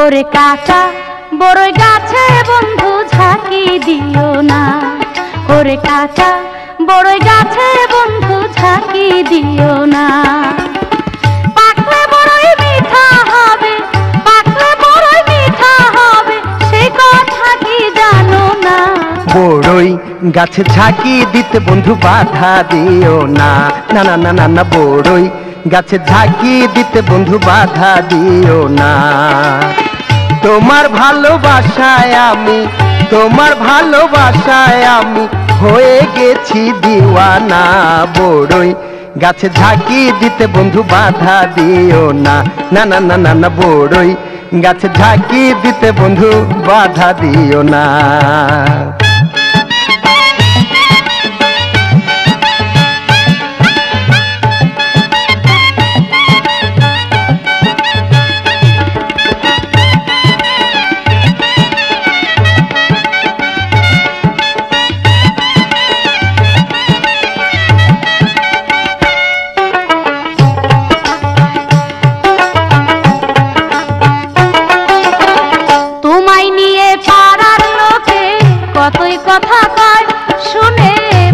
ওরে কাঁচা বড়ই গাছে বন্ধু ঝাঁকি দিও না, ওরে কাঁচা বড়ই গাছে বন্ধু ঝাঁকি দিও না। পাকলে বড়ই মিঠা হবে, পাকলে বড়ই মিঠা হবে, সে কথা কি জানো না? বড়ই গাছে ঝাঁকি দিতে বন্ধু বাধা দিও না, না না না না না। বড়ই গাছে ঝাঁকি দিতে বন্ধু বাধা দিও না। তোমার ভালোবাসায় আমি, তোমার ভালোবাসায় আমি হয়ে গেছি দিওয়ানা। বড়ই গাছে ঝাঁকি দিতে বন্ধু বাধা দিও না, না না না না না। বড়ই গাছে ঝাঁকি দিতে বন্ধু বাধা দিও না। কতই কথা কয় শুনে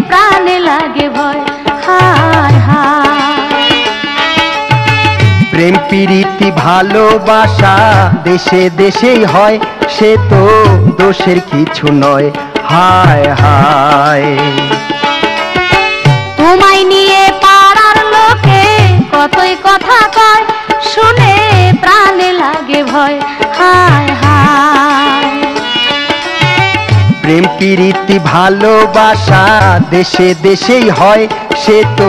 প্রাণে লাগে ভয়, হায় হায়। প্রেম প্রীতি ভালোবাসা দেশে দেশেই হয়, সে তো দোষের কিছু নয়, হায় হায়। তোমায় নিয়ে পাড়ার লোকে কতই কথা কয় শুনে প্রাণে লাগে ভয়, হায় হায়। প্রেম প্রীতি ভালোবাসা দেশে দেশেই হয়, সে তো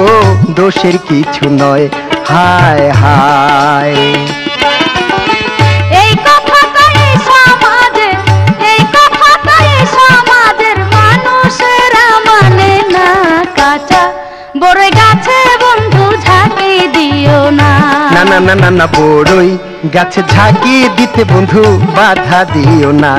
দোষের কিছু নয়, হায় হায়। এই কথাটাই সমাজে, এই কথাটাই সমাজের মানুষেরা মানে না। কাঁচা বড়ই গাছে বন্ধু ঝাঁকি দিও না, না না না না না। বড়ই গাছে ঝাঁকি দিতে বন্ধু বাধা দিও না।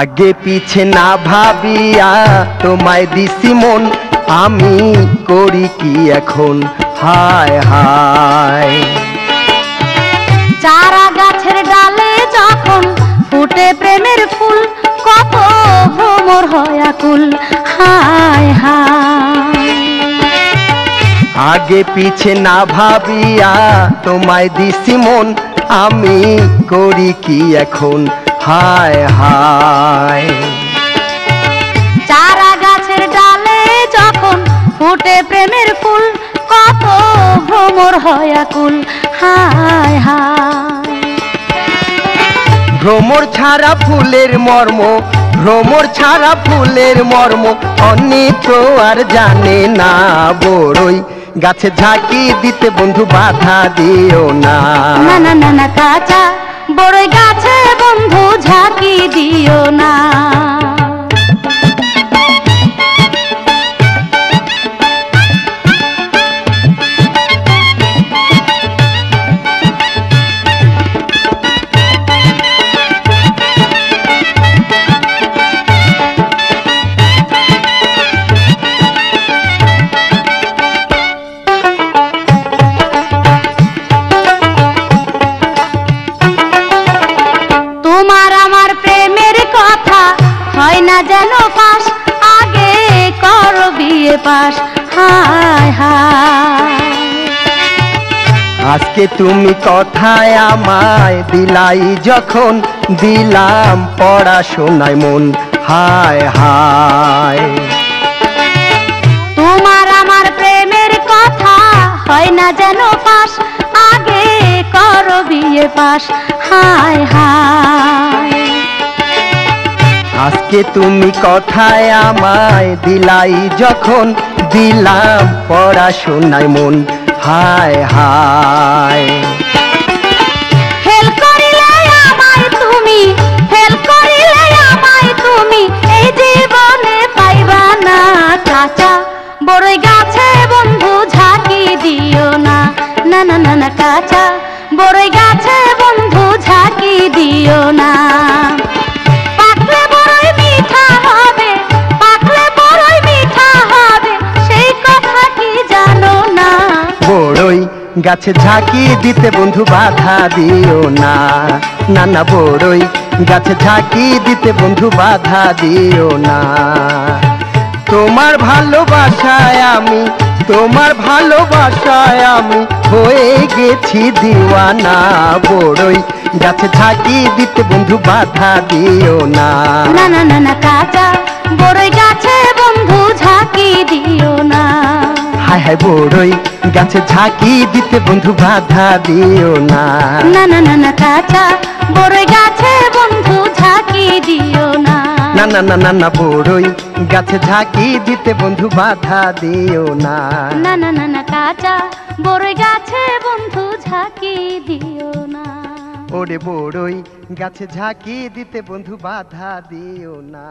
আগে পিছে না ভাবিয়া তোমায় দিছি মন, আমি করি কি এখন, হায় হায়। চারা গাছের ডালে যখন ফুটে প্রেমের ফুল, কত ভ্রমর হয় আকুল, হায় হায়। আগে পিছে না ভাবিয়া তোমায় দিছি মন, আমি করি কি এখন, হায় হায়। চারা গাছের ডালে যখন ফুটে প্রেমের ফুল, কত ভ্রমর হয় আকুল, হায় হায়। ভ্রমর ছাড়া ফুলের মর্ম, ভ্রমর ছাড়া ফুলের মর্ম অনেক তো আর জানে না। বড়ই গাছে ঝাঁকি দিতে বন্ধু বাধা দিও না, না না না না। কাঁচা বড়ই গাছে বন্ধু ঝাঁকি দিও না। তোমার আমার প্রেমের কথা হয় না যেন পাশ, আগে করো বিয়ে পাশ, হায় হায়। আজকে তুমি কথায় আমায় দিলাই যখন, দিলাম পড়াশোনায় মন, হায় হায়। তোমার আমার প্রেমের কথা হয় না যেন পাশ, আগে করো বিয়ে পাশ, হায় হায়। আজকে তুমি কথায় আমায় দিলাই যখন, দিলাম পড়াশোনায় মন, হায় হায়। ফেল করিলে আমায় তুমি, ফেল করিলে আমায় তুমি বড়ই গাছে বন্ধু ঝাঁকি দিও না, না না না না কাঁচা বড়ই গাছে বন্ধু ঝাঁকি দিও না। পাকলে বড়ই মিঠা হবে, পাকলে বড়ই মিঠা হবে, সেই কথা কি জানো না? বড়ই গাছে ঝাঁকি দিতে বন্ধু বাধা দিও না, না না বড়ই গাছে ঝাঁকি দিতে বন্ধু বাধা দিও না। তোমার ভালোবাসায় আমি, তোমার ভালোবাসায় আমি হয়ে গেছি দিওয়ানা। বড়ই গাছে ঝাঁকি দিতে বন্ধু বাধা দিও না, না না না না কাঁচা বড়ই গাছে বন্ধু ঝাঁকি দিও না। হায় হায় বড়ই গাছে ঝাঁকি দিতে বন্ধু বাধা দিও না, না না না না কাঁচা বড়ই গাছে বন্ধু ঝাঁকি দিও না। না না না না না বড়ই গাছে ঝাঁকি দিতে বন্ধু বাধা দিও না, না না না না কাঁচা বড়ই গাছে বন্ধু ঝাঁকি দিও না। ওরে বড়ই গাছে ঝাঁকি দিতে বন্ধু বাধা দিও না।